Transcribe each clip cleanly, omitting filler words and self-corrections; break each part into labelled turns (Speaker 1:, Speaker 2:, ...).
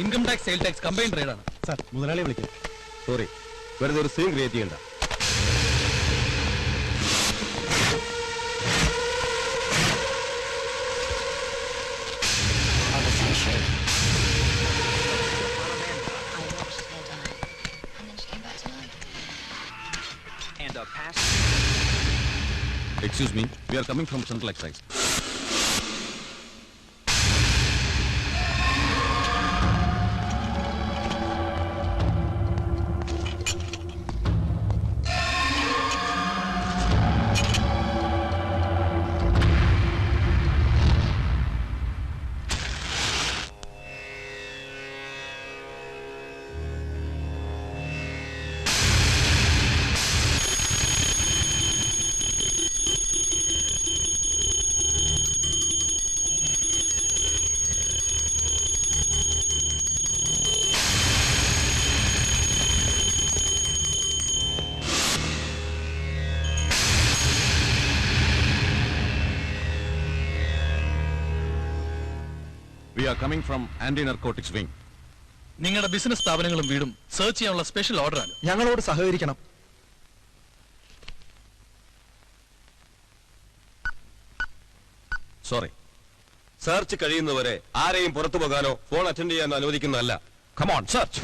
Speaker 1: Income tax sale tax combine റെയ്ഡാണ്.
Speaker 2: Sir മുതലാളി വിളിക്കാം.
Speaker 3: സോറി, വെറുതെ ഒരു സീൻ ക്രിയേറ്റ് ചെയ്യണ്ട. Excuse me, we are coming from Central Excise. We are coming from anti-narcotics wing.
Speaker 1: നിങ്ങളുടെ business സ്ഥാപനങ്ങളും വീടും സെർച്ച് ചെയ്യാനുള്ള സ്പെഷ്യൽ ഓർഡറാണ്.
Speaker 2: ഞങ്ങളോട് സഹകരിക്കണം.
Speaker 3: സോറി, സെർച്ച് കഴിയുന്നവരെ ആരെയും പുറത്തു പോകാനോ ഫോൺ അറ്റൻഡ് ചെയ്യാനോ അനുവദിക്കുന്നതല്ല. Come on, search.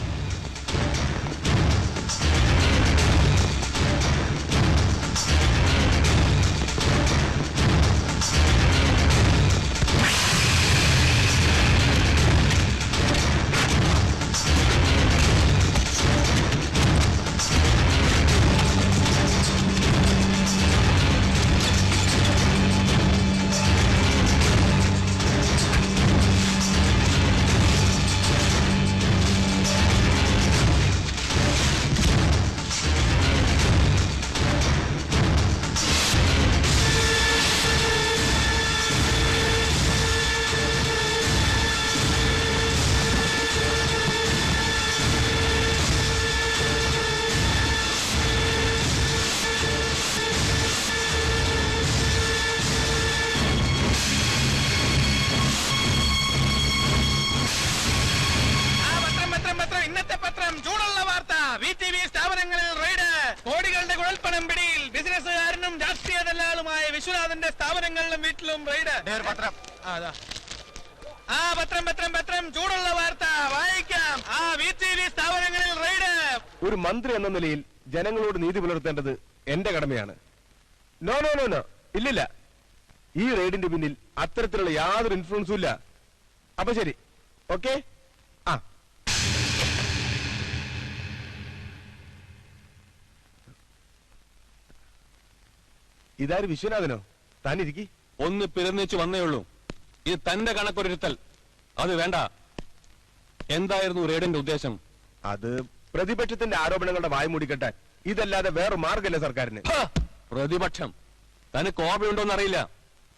Speaker 1: ഇന്നത്തെ പത്രം ചൂടുള്ള വാർത്ത. VTV സ്ഥാപനങ്ങളിൽ റെയ്ഡ്. കോടികളുടെ കുഴൽപ്പണം പിടിയിൽ. ബിസിനസ്സുകാരനും രാഷ്ട്രീയ ദല്ലാളുമായ വിശ്വനാഥന്റെ സ്ഥാപനങ്ങളിലും വീട്ടിലും റെയ്ഡ്. പത്രം പത്രം ചൂടുള്ള വാർത്ത വായിക്കാം. VTV സ്ഥാപനങ്ങളിൽ റെയ്ഡ്.
Speaker 3: ഒരു മന്ത്രി എന്ന നിലയിൽ ജനങ്ങളോട് നീതി പുലർത്തേണ്ടത് എന്റെ കടമയാണ്. നോ നോ നോ നോ, ഇല്ലില്ല, ഈ റെയ്ഡിന്റെ പിന്നിൽ അത്തരത്തിലുള്ള യാതൊരു ഇൻഫ്ലുവൻസും ഇല്ല. അപ്പൊ ശരി, ഓക്കെ. ഇതാര് വിശ്വനാഥനോ? താനിരിക്കി. ഒന്ന് പിറന്നേച്ചു വന്നേ ഉള്ളൂ. ഇത് തന്റെ കണക്കൊരുത്തൽ. അത് വേണ്ട. എന്തായിരുന്നു റെയ്ഡിന്റെ ഉദ്ദേശം? അത് പ്രതിപക്ഷത്തിന്റെ ആരോപണങ്ങളുടെ വായ മൂടിക്കെട്ടാൻ. ഇതല്ലാതെ വേറെ മാർഗമല്ല സർക്കാരിന്. പ്രതിപക്ഷം തനിക്ക് ഓർമ്മയുണ്ടോന്ന് അറിയില്ല.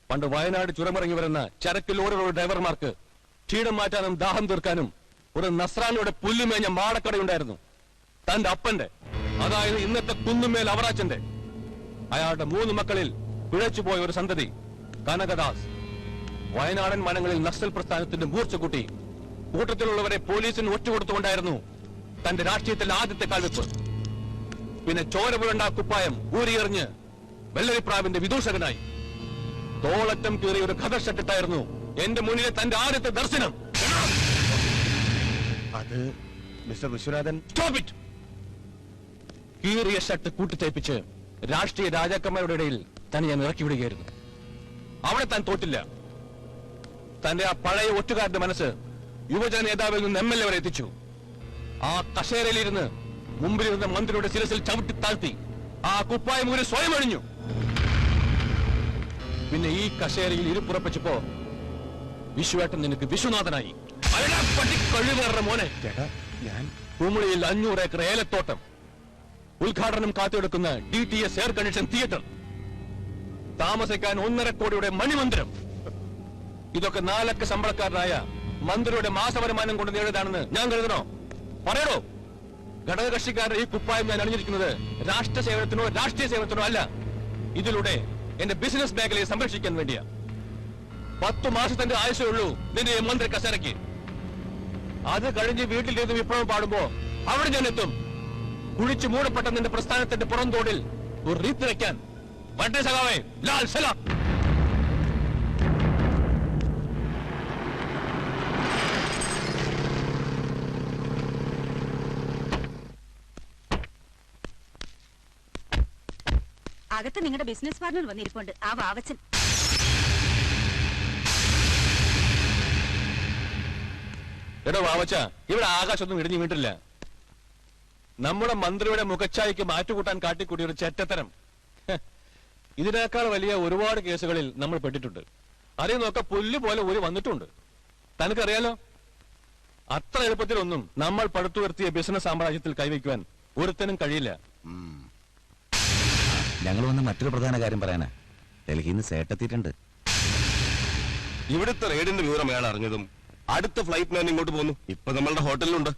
Speaker 3: പണ്ട് വയനാട് ചുരമിറങ്ങി വരുന്ന ചരക്ക് ലോറികളുടെ ഡ്രൈവർമാർക്ക് ക്ഷീണം മാറ്റാനും ദാഹം തീർക്കാനും ഒരു നസ്രാനിയുടെ പുല്ലുമേഞ്ഞ മാടക്കടയുണ്ടായിരുന്നു. തന്റെ അപ്പന്റെ, അതായത് ഇന്നത്തെ കുന്നുമേൽ അവറാച്ചന്റെ. അയാളുടെ 3 മക്കളിൽ പിഴച്ചുപോയ ഒരു സന്തതി കനകദാസ് വയനാടൻ മനങ്ങളിൽ നക്സൽ പ്രസ്ഥാനത്തിന്റെ മൂർച്ച കൂട്ടി. കൂട്ടത്തിലുള്ളവരെ പോലീസിന് ഒറ്റുകൊടുത്തുകൊണ്ടായിരുന്നു തന്റെ രാഷ്ട്രീയത്തിലെ ആദ്യത്തെ കാൽവെപ്പ്. പിന്നെ ചോരപുരണ്ട കുപ്പായം ഊരിയെറിഞ്ഞ് വെള്ളരിപ്രാവിന്റെ വിദൂഷകനായി തോളറ്റം കീറിയ ഒരു ഖദർ ഷട്ടിട്ടായിരുന്നു എന്റെ മുന്നിലെ തന്റെ ആദ്യത്തെ ദർശനം. അത് മിസ്റ്റർ വിശ്വനാഥൻ, കീറിയ ഷട്ട് കൂട്ടിത്തേപ്പിച്ച് രാഷ്ട്രീയ രാജാക്കന്മാരുടെ ഇടയിൽ തന്നെ ഞാൻ ഇറക്കി വിടുകയായിരുന്നു. അവിടെ താൻ തോറ്റില്ല. തന്റെ ആ പഴയ ഒറ്റുകാരന്റെ മനസ്സ് യുവജന നേതാവിൽ നിന്ന് MLA വരെ എത്തിച്ചു. ആ കസേരയിലിരുന്ന് മുമ്പിലിരുന്ന മന്ത്രിയുടെ ശിരസിൽ ചവിട്ടി താഴ്ത്തി ആ കുപ്പായം ഒരു സ്വയം അണിഞ്ഞു. പിന്നെ ഈ കസേരയിൽ ഇരുപ്പുറപ്പിച്ചപ്പോ വിശ്വേട്ടൻ നിനക്ക് വിശ്വനാഥനായി. കഴിവേറെ മോനെ, ഞാൻ കുമിളിയിൽ 500 ഏക്കർ ഏലത്തോട്ടം, ഉദ്ഘാടനം കാത്തിയെടുക്കുന്ന DTS എയർ കണ്ടീഷൻ തിയേറ്റർ, താമസിക്കാൻ 1.5 കോടിയുടെ മണിമന്ദിരം. ഇതൊക്കെ 4 ലക്ഷം ശമ്പളക്കാരനായ മന്ത്രിയുടെ മാസവരുമാനം കൊണ്ട് നേടിയതാണെന്ന് ഞാൻ കരുതണോ? പറയണോ? ഘടകകക്ഷിക്കാരുടെ ഈ കുപ്പായം ഞാൻ അണിഞ്ഞിരിക്കുന്നത് രാഷ്ട്ര സേവനത്തിനോ രാഷ്ട്രീയ സേവനത്തിനോ അല്ല. ഇതിലൂടെ എന്റെ ബിസിനസ് മേഖലയെ സംരക്ഷിക്കാൻ വേണ്ടിയാ. 10 മാസത്തിന്റെ ആയുസേ ഉള്ളൂ നിന്റെ മന്ത്രി കസേരയ്ക്ക്. അത് കഴിഞ്ഞ് വീട്ടിലിരുന്ന് വിപ്ലവം പാടുമ്പോ അവിടെ ഞാൻ എത്തും. കുഴിച്ചു മൂടപ്പെട്ട നിന്റെ പ്രസ്ഥാനത്തിന്റെ പുറംതോടിൽ ഒരു റീത്ത് വെക്കാൻ. വണ്ടേ സഖാവേ, ലാൽ സലാം.
Speaker 4: അകത്ത് നിങ്ങളുടെ ബിസിനസ് പാർട്ണർ വന്നിരിപ്പുണ്ട്, ആ വാവച്ചൻ.
Speaker 3: എടോ വാവച്ച, ഇവിടെ ആകാശമൊന്നും ഇടിഞ്ഞു വീട്ടില്ല. നമ്മുടെ മന്ത്രിയുടെ മുഖച്ഛായക്ക് മാറ്റുകൂട്ടാൻ കാട്ടിക്കൂട്ടിയ ഒരു ചെറ്റത്തരം. ഇതിനേക്കാൾ വലിയ ഒരുപാട് കേസുകളിൽ നമ്മൾ പെട്ടിട്ടുണ്ട്. അറിയ നോക്ക പുല്ല് പോലെ ഒരു വന്നിട്ടുണ്ട്. തനിക്കറിയാലോ, അത്ര എളുപ്പത്തിലൊന്നും നമ്മൾ പടുത്തുയർത്തിയ ബിസിനസ് സാമ്രാജ്യത്തിൽ കൈവയ്ക്കുവാൻ ഒരുത്തനും കഴിയില്ല.
Speaker 5: ഞങ്ങൾ വന്ന് മറ്റൊരു പ്രധാന കാര്യം പറയാനാ. ഡൽഹിയിൽ നിന്ന് സേട്ടെത്തിയിട്ടുണ്ട്.
Speaker 6: ഇവിടുത്തെ റെയ്ഡിന്റെ വിവരം അയാൾ അറിഞ്ഞതും അടുത്ത ഫ്ലൈറ്റ് ഇങ്ങോട്ട് പോന്നു. ഇപ്പൊ നമ്മളുടെ ഹോട്ടലിലുണ്ട്.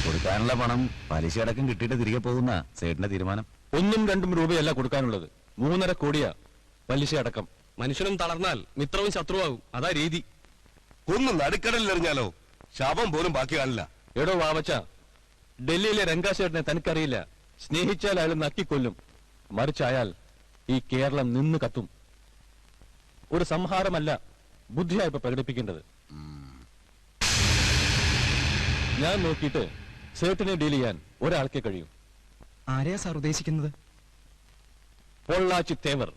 Speaker 5: കൊടുക്കാനുള്ള പണം പലിശ അടക്കം കിട്ടിയിട്ട് തിരികെ പോകുന്ന സേട്ടിന്റെ തീരുമാനം.
Speaker 3: 1-2 രൂപയല്ല കൊടുക്കാനുള്ളത്, 3.5 കോടിയാ പലിശ അടക്കം.
Speaker 6: മനുഷ്യനും തളർന്നാൽ മിത്രവും ശത്രുവാകും. അതാ രീതി. ഒന്ന് നടുക്കടലിൽ എറിഞ്ഞാലോ ശവം പോലും ബാക്കി കാണില്ല.
Speaker 3: എടോ വാവച്ച, ഡൽഹിയിലെ രംഗാശേട്ടനെ തനിക്കറിയില്ല. സ്നേഹിച്ചാൽ അയാൾ നക്കിക്കൊല്ലും, മറിച്ചായാൽ ഈ കേരളം നിന്ന് കത്തും. ഒരു സംഹാരമല്ല, ബുദ്ധിയായി ഇപ്പൊ പ്രകടിപ്പിക്കേണ്ടത്. ഞാൻ നോക്കിയിട്ട് സേട്ടിനെ ഡീൽ ചെയ്യാൻ ഒരാൾക്കേ കഴിയും.
Speaker 2: ആരെയാ സാർ ഉദ്ദേശിക്കുന്നത്?
Speaker 3: പൊള്ളാച്ചി തേവർ.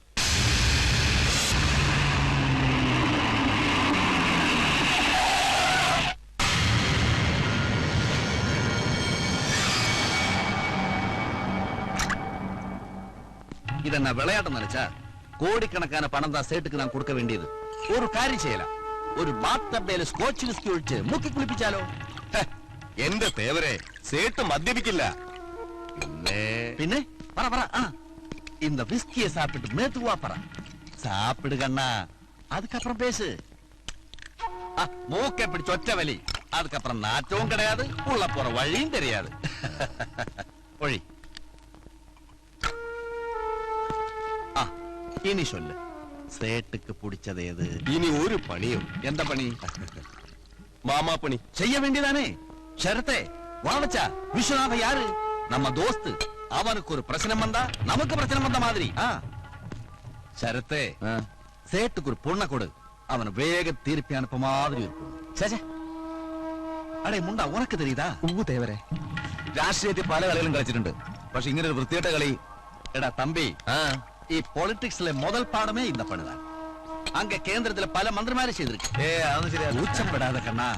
Speaker 5: ഇതെന്നാ വിളയാട്ടം നനച്ചാ? കോടിക്കണക്കാன പണം താ സേട്ടുക്ക് നാം കൊടുക്ക വേണ്ടിയത്. ഒരു കാര്യം ചെയ്യല, ഒരു ബാത്തബേല് സ്കോച്ച് വിസ്കി ഒഴിച്ച് മുക്കി കുളിപ്പിച്ചാലോ?
Speaker 6: എന്റെ തേവരെ, സേട്ട് മദ്യപിക്കില്ല.
Speaker 5: പിന്നെ പറ പറ. இந்த விஸ்கியை சாப்பிட்டு மேத்துவா பர சாப்பிடு கண்ணா. அதுக்கப்புறம் பேசு. மூக்கை பிடிச்ச ஒற்ற வலி. அதுக்கப்புறம் நாற்றவும் கிடையாது, உள்ள போற வழியும் தெரியாது. ஒழி. இனி சொல்லு, சேட்டுக்கு பிடிச்சது எது?
Speaker 6: ഇനി ഒരു പണിയും.
Speaker 5: எந்த பணி?
Speaker 6: മാമാ പണി
Speaker 5: செய்ய வேண்டியதானே. ஷரத்தே வாவச்சா, விஸ்வநாத யாரு? நம்ம தோஸ்து. அவனுக்கு ஒரு பிரச்சனை வந்தா நமக்கு பிரச்சனை வந்த மாதிரி. ശരത്തെ, സേട്ടുക്ക് ഒരു പൊണ്ണ കൊടു. അവന് വേഗം തീർപ്പി അനുപ്പ മാതിരി ഒരു പൊണ്ണ്. അടേ മുണ്ട, ഉനക്ക് തെരീതാ?
Speaker 2: തേവരെ,
Speaker 5: രാഷ്ട്രീയത്തിൽ പല കളികളും കളിച്ചിട്ടുണ്ട്, പക്ഷെ ഇങ്ങനെ ഒരു വൃത്തികെട്ട കളി. എടാ തമ്പി, ഈ പൊളിറ്റിക്സിലെ മുതൽ പാടമേ ഇന്ന പണിതാൻ. അങ്ക കേന്ദ്രത്തിലെ പല മന്ത്രിമാരെ ചെയ്തിരിക്കും. ഊച്ചം പെടാതെ കണ്ണാ,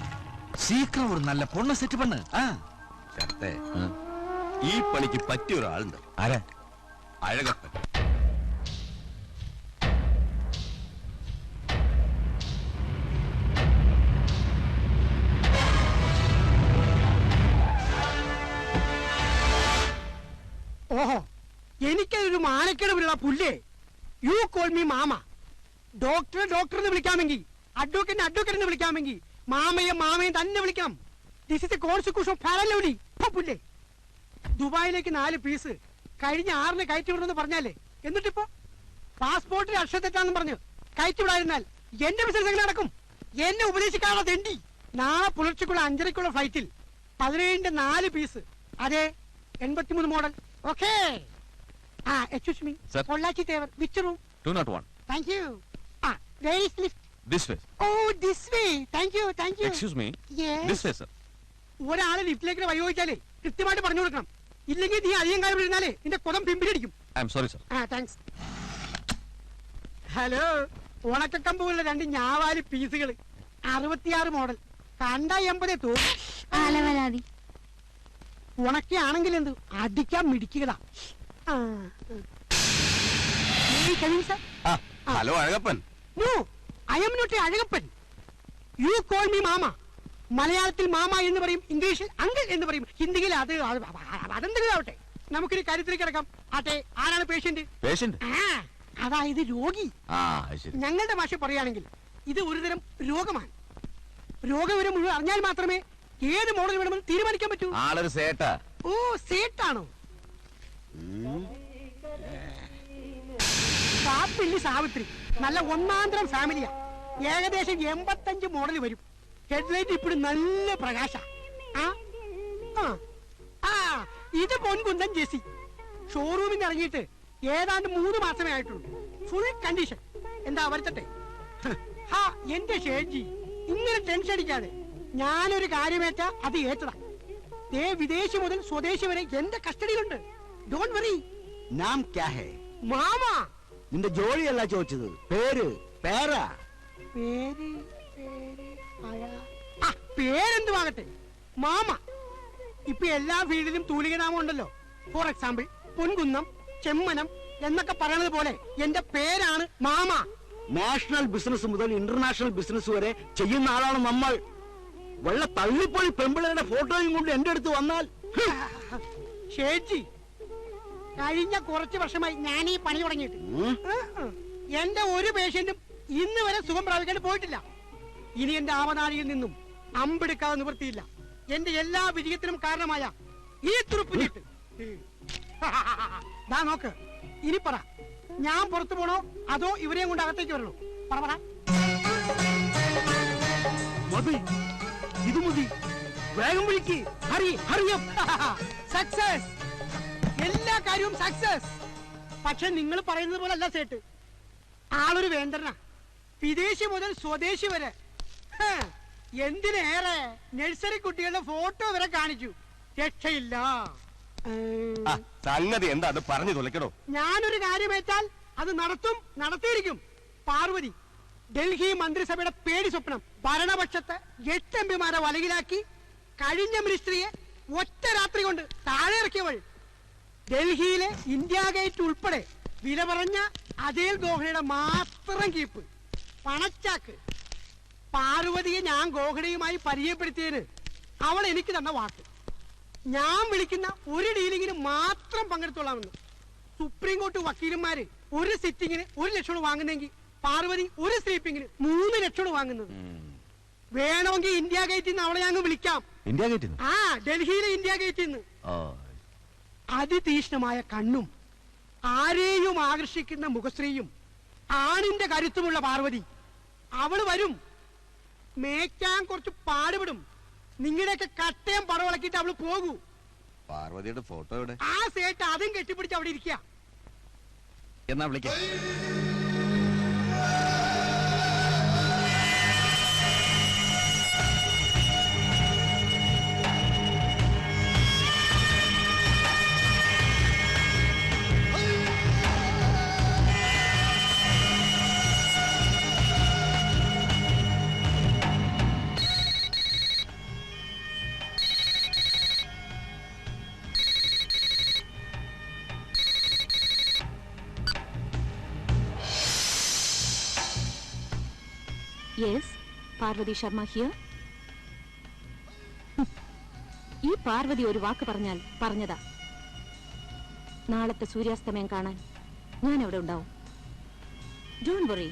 Speaker 5: സീക്രം ഒരു നല്ല പൊണ്ണ സെറ്റ് പണ്ണ്.
Speaker 6: ശരത്തെ, ഈ പണിക്ക് പറ്റിയ ഒരാളുണ്ട്.
Speaker 5: ആരാ?
Speaker 6: അഴകപ്പൻ.
Speaker 7: ഓഹോ, എനിക്കൊരു മാനക്കേട് വിടുള്ള പുല്ലേ. യു കോൾ മീ മാമ. ഡോക്ടറെ ഡോക്ടർ എന്ന് വിളിക്കാമെങ്കിൽ, അഡ്വക്കേറ്റ് അഡ്വക്കേറ്റ് എന്ന് വിളിക്കാമെങ്കിൽ, മാമയെ മാമയെ തന്നെ വിളിക്കണം. This is a consequence of പാരലൗഡി. പുല്ലേ, ദുബായിലേക്ക് 4 പീസ് കഴിഞ്ഞ 6-ന് കയറ്റി വിടണമെന്ന് പറഞ്ഞാലേ, എന്നിട്ടിപ്പോ പാസ്പോർട്ടിൽ അക്ഷരത്തെറ്റാന്ന് പറഞ്ഞു കയറ്റി വിടാതിരുന്നാൽ എന്റെ ബിസിനസ് എങ്ങനെ നടക്കും? എന്നെ ഉപദേശിക്കാനുള്ള തെണ്ടി. നാളെ പുലർച്ചയ്ക്കുള്ള 5:30-ക്കുള്ള ഫ്ലൈറ്റിൽ 17-ന്റെ 4 പീസ്. അതെ, 83 model. Okay. Excuse me, Pollachi Thevar, which room?
Speaker 3: 201.
Speaker 7: Thank you. Where is lift?
Speaker 3: This way.
Speaker 7: Oh, this way. Thank you, thank you.
Speaker 3: Excuse me.
Speaker 7: Yes.
Speaker 3: This way, sir.
Speaker 7: ഒരാളെ ലിഫ്റ്റിലേക്ക് വഴി ചോദിച്ചാലേ കൃത്യമായിട്ട് പറഞ്ഞു കൊടുക്കണം. ഇല്ലെങ്കിൽ നീ അധികം കാലം ഇരുന്നാലേ നിന്റെ കുടം പിമ്പിലടിക്കും.
Speaker 3: I'm sorry, sir.
Speaker 7: Thanks. Hello, ഉണക്കക്കമ്പുകളുടെ 2 ഞാവാലി പീസുകൾ, 66 മോഡൽ, കണ്ട 80 തോന്നി. ഉണക്കാണെങ്കിൽ എന്ത് അടിക്കാൻ മിടിക്കുകടാ.
Speaker 6: Hello Azhagappan.
Speaker 7: No, I am not Azhagappan. You call me മാമ. മലയാളത്തിൽ മാമ എന്ന് പറയും, ഇംഗ്ലീഷിൽ അങ്കിൾ എന്ന് പറയും, ഹിന്ദിയിൽ അതെന്തെങ്കിലും ആവട്ടെ. നമുക്കൊരു കാര്യത്തിലേക്ക് കിടക്കാം. ആട്ടെ, ആരാണ് പേഷ്യന്റ്?
Speaker 3: പേഷ്യന്റ്?
Speaker 7: അതായത് രോഗി. ഞങ്ങളുടെ ഭാഷ പറയുകയാണെങ്കിൽ ഇത് ഒരുതരം രോഗമാണ്. രോഗവിവരം മുഴുവൻ അറിഞ്ഞാൽ മാത്രമേ ഏത് മോഡൽ വേണമെന്ന് തീരുമാനിക്കാൻ പറ്റൂ.
Speaker 5: ആളൊരു സേട്ടാ.
Speaker 7: ഓ, സേട്ടാണോ? സാപ്പിള്ളി സാവിത്രി നല്ല ഒന്നാന്തരം ഫാമിലിയാ. ഏകദേശം 85 മോഡൽ വരും. ഹെഡ്ലൈറ്റ് ഇപ്പോഴും നല്ല പ്രകാശ. ഇത് പൊൻകുന്തൻ ജെസി. ഷോറൂമിൽ നിന്ന് ഇറങ്ങിയിട്ട് ഏതാണ്ട് 3 മാസമേ ആയിട്ടുള്ളൂ. Full condition. എന്താ വരുത്തട്ടെ? എന്റെ ഷേജി, ഇങ്ങനെ ടെൻഷൻ അടിക്കാതെ. ഞാനൊരു കാര്യമേറ്റ അത് ഏറ്റതാ. വിദേശി മുതൽ സ്വദേശി വരെ എന്റെ കസ്റ്റഡിയിലുണ്ട്. Don't worry.
Speaker 5: നാം ക്യാ ഹേ?
Speaker 7: മാമ.
Speaker 5: നിന്റെ ജോലിയല്ല ചോദിച്ചത്, പേര്. പേരാ?
Speaker 7: പേര് പേരെന്തുവാകട്ടെ, മാമ. ഇപ്പൊ എല്ലാ ഫീൽഡിലും തൂലികനാമം ഉണ്ടല്ലോ. ഫോർ എക്സാമ്പിൾ പൊൻകുന്നം, ചെമ്മനം എന്നൊക്കെ പറയുന്നത് പോലെ എന്റെ പേരാണ് മാമ.
Speaker 5: നാഷണൽ ബിസിനസ് മുതൽ ഇന്റർനാഷണൽ ബിസിനസ് വരെ ചെയ്യുന്ന ആളാണ് നമ്മൾ. വല്ല തള്ളിപ്പൊളി പെമ്പിളയുടെ ഫോട്ടോയും കൊണ്ട് എന്റെ അടുത്ത് വന്നാൽ
Speaker 7: ഷേജി, കഴിഞ്ഞ കുറച്ച് വർഷമായി ഞാൻ ഈ പണി തുടങ്ങിയിട്ട് എന്റെ ഒരു പേഷ്യന്റും ഇന്ന് വരെ സുഖം പ്രാപിക്കാൻ പോയിട്ടില്ല. ഇനി എന്റെ ആവനാഴിയിൽ നിന്നും അമ്പെടുക്കാതെ നിവൃത്തിയില്ല. എന്റെ എല്ലാ വിജയത്തിനും കാരണമായ ഈ തുറുപ്പിനിട്ട് നോക്ക്. ഇനി പറ, ഞാൻ പുറത്തു പോണോ അതോ ഇവരെയും കൊണ്ട് അകത്തേക്ക് വരണോ? പറ.
Speaker 5: മതി, ഇത് മതി.
Speaker 7: വേഗം വിളിക്ക്. സക്സസ്, എല്ലാ കാര്യവും സക്സസ്. പക്ഷെ നിങ്ങൾ പറയുന്നത് പോലെ അല്ല സേട്ട്. ആളൊരു വേണ്ടനാ. വിദേശി മുതൽ സ്വദേശി വരെ. എന്തിനേറെ നഴ്സറി കുട്ടികളുടെ ഫോട്ടോ വരെ കാണിച്ചു. രക്ഷയില്ല.
Speaker 6: സംഗതി എന്താ അത് പറഞ്ഞു തുലക്കണോ?
Speaker 7: ഞാനൊരു കാര്യമേറ്റാൽ അത് നടത്തിയിരിക്കും. പാർവതി, ഡൽഹി മന്ത്രിസഭയുടെ പേടി സ്വപ്നം. ഭരണപക്ഷത്തെ 8 എംപിമാരെ വലകിലാക്കി കഴിഞ്ഞ മിനിസ്ട്രിയെ ഒറ്റ രാത്രി കൊണ്ട് താഴെ ഇറക്കിയവൾ. ഡൽഹിയിലെ ഇന്ത്യ ഗേറ്റ് ഉൾപ്പെടെ വില പറഞ്ഞ അജയൽ ഗോഖലയുടെ മാത്രം കീപ്പ്, പണച്ചാക്ക്. പാർവതിയെ ഞാൻ ഗോഖലയുമായി പരിചയപ്പെടുത്തിയതിന് അവൾ എനിക്ക് തന്ന വാക്ക്, ഞാൻ വിളിക്കുന്ന ഒരു ഡീലിങ്ങിന് മാത്രം പങ്കെടുത്തോളാമെന്ന്. സുപ്രീം കോർട്ട് വക്കീലന്മാര് ഒരു സിറ്റിങ്ങിന് 1 ലക്ഷം വാങ്ങുന്നെങ്കിൽ പാർവതി ഒരു സ്ലീപ്പിങ്ങിന് 3 ലക്ഷം വാങ്ങുന്നത്. വേണമെങ്കിൽ ഇന്ത്യ ഗേറ്റിൽ നിന്ന് അവളെ ഞങ്ങൾ വിളിക്കാം.
Speaker 5: ഇന്ത്യ ഗേറ്റിൽ?
Speaker 7: ഡൽഹിയിലെ ഇന്ത്യ ഗേറ്റിൽ നിന്ന്. അതിതീഷ്ണമായ കണ്ണും ആരെയും ആകർഷിക്കുന്ന മുഖശ്രീയും ആണിന്റെ കരുത്തുമുള്ള പാർവതി. അവള് വരും. മേയ്ക്കാൻ കുറച്ച് പാടുപെടും. നിങ്ങളുടെയൊക്കെ കട്ടയം പറവളക്കിട്ട് അവള് പോകൂ.
Speaker 6: പാർവതിയുടെ ഫോട്ടോ എവിടെ?
Speaker 7: ആ സേട്ട് അതും കെട്ടിപ്പിടിച്ച് അവിടെ ഇരിക്കുക.
Speaker 5: എന്നാ വിളിക്കാം.
Speaker 4: Yes, Parvathi Sharma here. ഈ പാർവതി ഒരു വാക്ക് പറഞ്ഞാൽ പറഞ്ഞതാ. നാളത്തെ സൂര്യാസ്തമയം കാണാൻ ഞാൻ അവിടെ ഉണ്ടാവും. Don't worry.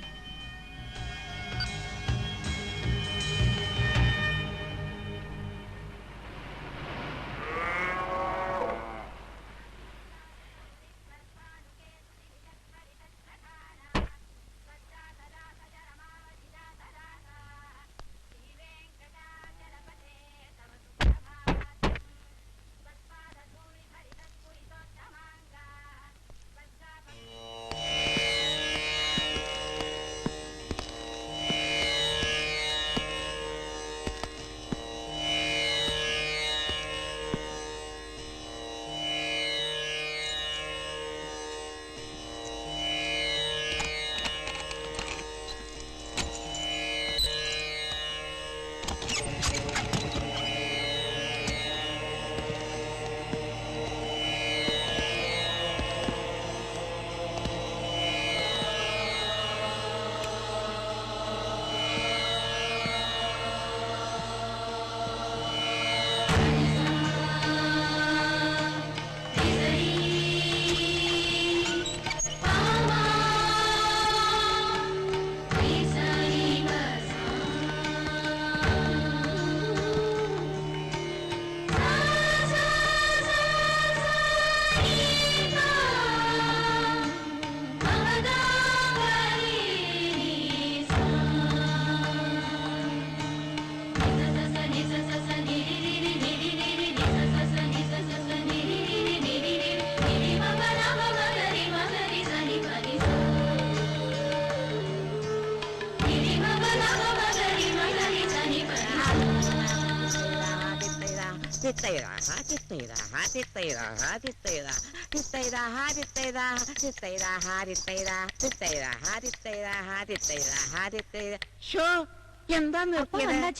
Speaker 4: എന്താ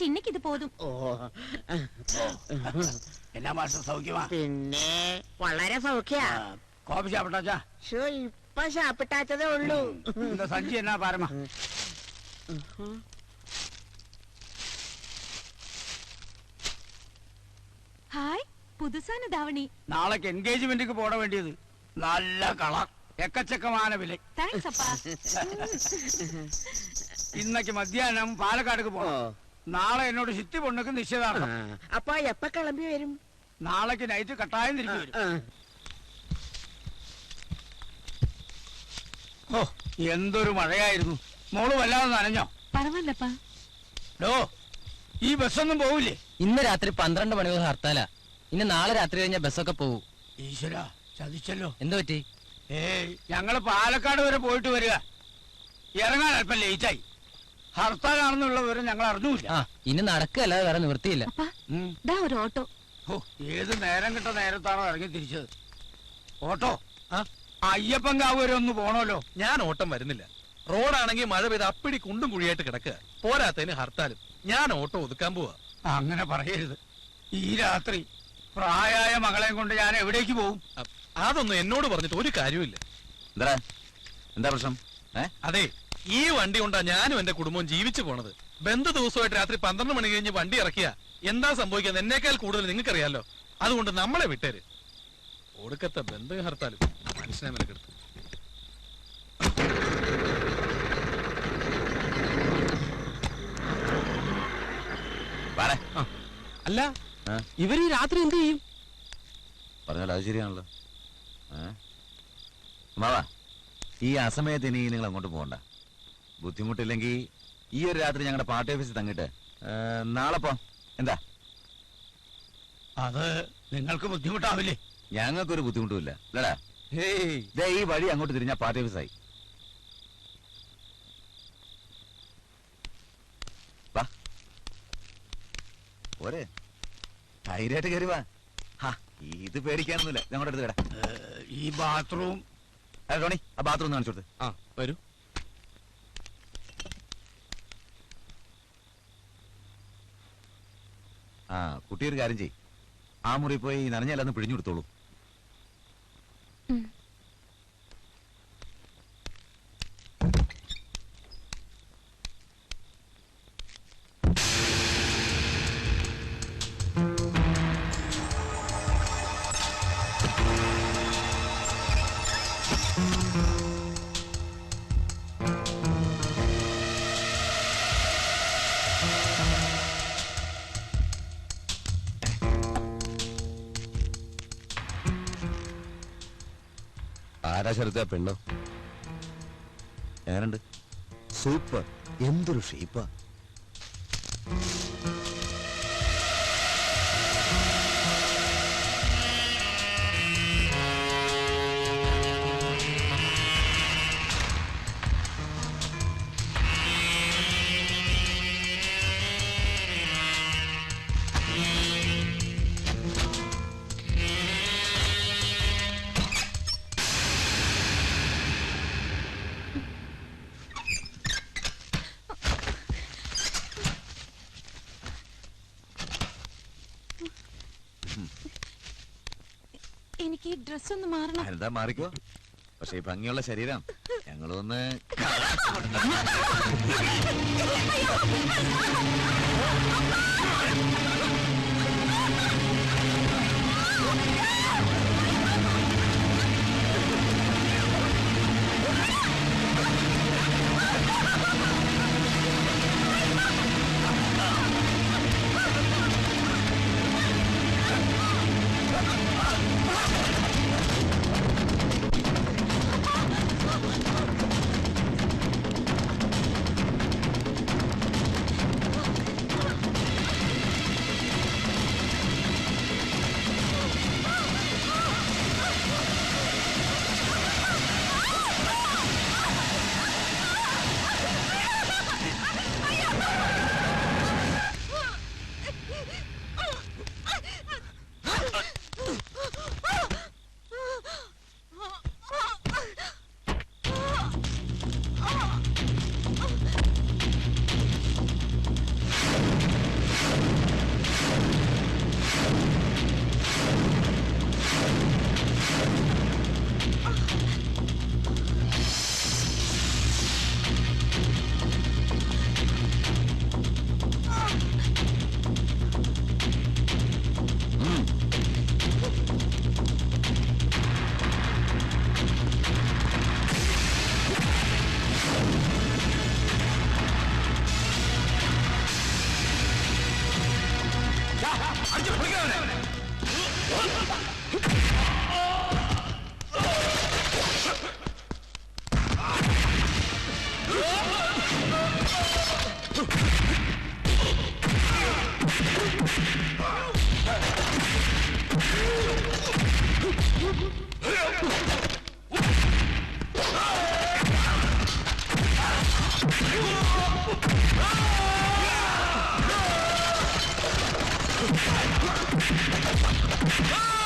Speaker 4: ചിന്നക്ക് ഇത് പോതും.
Speaker 7: എന്നാ മാസം സൗഖ്യമാ?
Speaker 8: പിന്നെ വളരെ സൗഖ്യ.
Speaker 7: കോപ്പി ചാപ്പിട്ടാച്ചാ?
Speaker 8: ഇപ്പൊ ശാപ്പിട്ടാച്ചതേ ഉള്ളൂ.
Speaker 7: എന്താ സഞ്ചി എന്നാ പാരമ?
Speaker 4: ഹായ്, പുതുസാന ധാവണി.
Speaker 7: നാളേക്ക് എൻഗേജ്മെന്റിക്ക് പോട വേണ്ടിയത്. നല്ല കളർ, എക്കച്ചക്കமான വില.
Speaker 4: താങ്ക്സ് അപ്പാ.
Speaker 7: ഇന്നക്ക് മധ്യാഹ്നം പാലക്കാടേക്ക് പോണോ? നാളെ എന്നോട് ചിത്തി പൊണ്ണക്ക് നിശ്ചയദാർഢ്യം.
Speaker 8: അപ്പൊ എപ്പ കിളമ്പി വരും?
Speaker 7: നാളേക്ക് നൈറ്റ് കട്ടായം തിരിച്ചു വരും. ഓ, എന്തൊരു മഴയായിരുന്നു. മോള് വല്ലാതെ നനഞ്ഞോ?
Speaker 4: പറവല്ലപ്പാ.
Speaker 7: ഡോ, ഈ ബസ്സൊന്നും പോവില്ലേ?
Speaker 2: ഇന്ന് രാത്രി 12 മണിക്ക് ഹർത്താലാ. ഇനി നാളെ രാത്രി കഴിഞ്ഞ ബസ്സൊക്കെ പോവും.
Speaker 7: ഈശ്വരാ, ചതിച്ചല്ലോ.
Speaker 2: എന്തു പറ്റി?
Speaker 7: ഏയ്, ഞങ്ങള് പാലക്കാട് വരെ പോയിട്ട് വരിക. ഇറങ്ങാൻ അല്പം ലേറ്റായി. ഹർത്താലാണെന്നുള്ള വിവരം ഞങ്ങൾ അറിഞ്ഞൂല്ല.
Speaker 2: ആ, ഇനി നടക്കല്ലാതെ വേറെ നിവൃത്തിയില്ല.
Speaker 4: അപ്പാ, ദാ ഒരു ഓട്ടോ.
Speaker 7: ഓ, ഏത് നേരം കിട്ട നേരത്താണോ ഇറങ്ങി തിരിച്ചത്? ഓട്ടോ അയ്യപ്പൻകാവ് വരെ ഒന്ന് പോണല്ലോ.
Speaker 1: ഞാൻ ഓട്ടം വരുന്നില്ല. റോഡാണെങ്കിൽ മഴ പെയ്ത് അപ്പിടി കുണ്ടും കുഴിയായിട്ട് കിടക്കുക. പോരാത്തതിന് ഹർത്താലും. ഞാൻ ഓട്ടോ ഒതുക്കാൻ പോവാ.
Speaker 7: അങ്ങനെ പറയരുത്. ഈ രാത്രി പ്രായമായ മകളെയും കൊണ്ട് ഞാൻ എവിടേക്ക് പോകും?
Speaker 1: അതൊന്നും എന്നോട് പറഞ്ഞിട്ട് ഒരു കാര്യമില്ല.
Speaker 5: എന്താ പ്രശ്നം?
Speaker 1: അതെ, ഈ വണ്ടി കൊണ്ടാ ഞാനും എന്റെ കുടുംബവും ജീവിച്ചു പോണത്. ബന്ധു ദിവസമായിട്ട് രാത്രി 12 മണി കഴിഞ്ഞ് വണ്ടി ഇറക്കിയ എന്താ സംഭവിക്കുന്നത് എന്നേക്കാൾ കൂടുതൽ നിങ്ങൾക്കറിയാലോ. അതുകൊണ്ട് നമ്മളെ വിട്ടേര്. ഒടുക്കത്തെ ബന്ധു ഹർത്താലും മനുഷ്യനെ മെനക്കെടുത്തു.
Speaker 2: അല്ല, ഇവര് ഈ രാത്രി എന്ത് ചെയ്യും?
Speaker 5: പറഞ്ഞാൽ അത് ശരിയാണല്ലോ. മാവാ, ഈ അസമയത്ത് ഇനി നിങ്ങൾ അങ്ങോട്ട് പോകണ്ട. ബുദ്ധിമുട്ടില്ലെങ്കിൽ ഈ ഒരു രാത്രി ഞങ്ങളുടെ പാർട്ടി ഓഫീസിൽ തങ്ങിട്ട് നാളെ പോ. എന്താ?
Speaker 7: അത് നിങ്ങൾക്ക് ബുദ്ധിമുട്ടാവില്ലേ?
Speaker 5: ഞങ്ങൾക്കൊരു ബുദ്ധിമുട്ടുമില്ല അല്ലടാ. ഈ വഴി അങ്ങോട്ട് തിരിഞ്ഞാ പാർട്ടി ഓഫീസായി. വാ, പോരെ, ധൈര്യമായിട്ട് കയറി വാ. ഇത് പേടിക്കാനൊന്നുമില്ല. ഞങ്ങളുടെ അടുത്ത് കേടാ.
Speaker 7: ഈ ബാത്റൂം
Speaker 5: ടോണി, ആ ബാത്റൂം കാണിച്ചു കൊടുത്ത്.
Speaker 1: ആ, വരൂ.
Speaker 5: ആ, കുട്ടിയൊരു കാര്യം ചെയ്. ആ മുറി പോയി നനഞ്ഞല്ലെന്ന് പിഴിഞ്ഞു കൊടുത്തോളൂ.
Speaker 6: ആരാ ശരത്തെ പെണ്ണോ?
Speaker 5: ഞാനുണ്ട്. സൂപ്പർ, എന്തൊരു ഷേപ്പാ.
Speaker 4: എനിക്ക് ഈ ഡ്രസ് ഒന്ന് മാറണം.
Speaker 5: എന്താ മാറിക്കോ. പക്ഷെ ഈ ഭംഗിയുള്ള ശരീരം ഞങ്ങളൊന്ന്
Speaker 6: Ah!